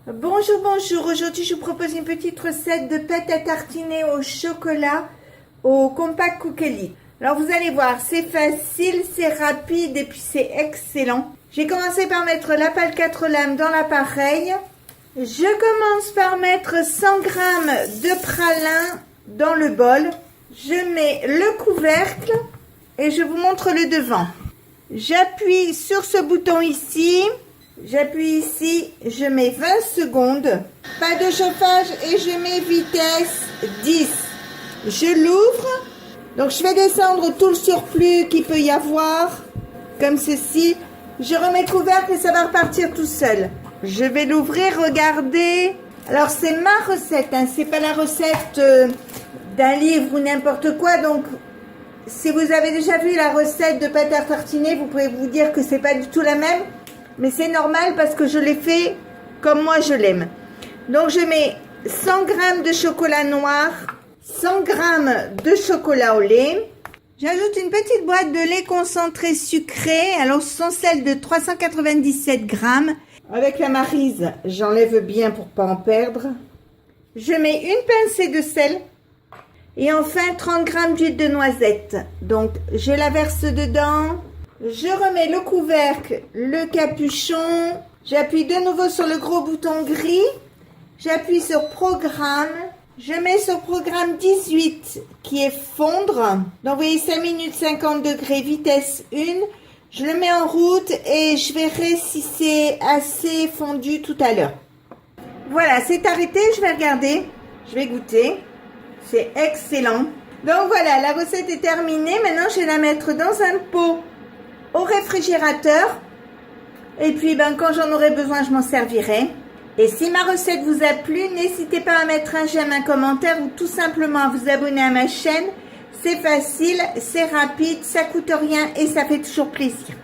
Bonjour, bonjour. Aujourd'hui, je vous propose une petite recette de pâte à tartiner au chocolat au compact cookie. Alors, vous allez voir, c'est facile, c'est rapide et puis c'est excellent. J'ai commencé par mettre la pâte 4 lames dans l'appareil. Je commence par mettre 100 g de pralin dans le bol. Je mets le couvercle et je vous montre le devant. J'appuie sur ce bouton ici. J'appuie ici, je mets 20 secondes, pas de chauffage et je mets vitesse 10. Je l'ouvre, donc je vais descendre tout le surplus qu'il peut y avoir, comme ceci. Je remets le couvercle et ça va repartir tout seul. Je vais l'ouvrir, regardez. Alors c'est ma recette, hein, c'est pas la recette d'un livre ou n'importe quoi, donc si vous avez déjà vu la recette de pâte à tartiner, vous pouvez vous dire que c'est pas du tout la même. Mais c'est normal parce que je l'ai fait comme moi je l'aime. Donc je mets 100 g de chocolat noir, 100 g de chocolat au lait. J'ajoute une petite boîte de lait concentré sucré. Alors ce sont celles de 397 g. Avec la maryse, j'enlève bien pour pas en perdre. Je mets une pincée de sel. Et enfin 30 g d'huile de noisette. Donc je la verse dedans. Je remets le couvercle, le capuchon, j'appuie de nouveau sur le gros bouton gris, j'appuie sur programme, je mets sur programme 18 qui est fondre, donc vous voyez 5 minutes 50 degrés, vitesse 1, je le mets en route et je verrai si c'est assez fondu tout à l'heure. Voilà, c'est arrêté, je vais regarder, je vais goûter, c'est excellent. Donc voilà, la recette est terminée, maintenant je vais la mettre dans un pot au réfrigérateur et puis quand j'en aurai besoin je m'en servirai. Et si ma recette vous a plu, n'hésitez pas à mettre un j'aime, un commentaire ou tout simplement à vous abonner à ma chaîne. C'est facile, c'est rapide, ça coûte rien et ça fait toujours plaisir.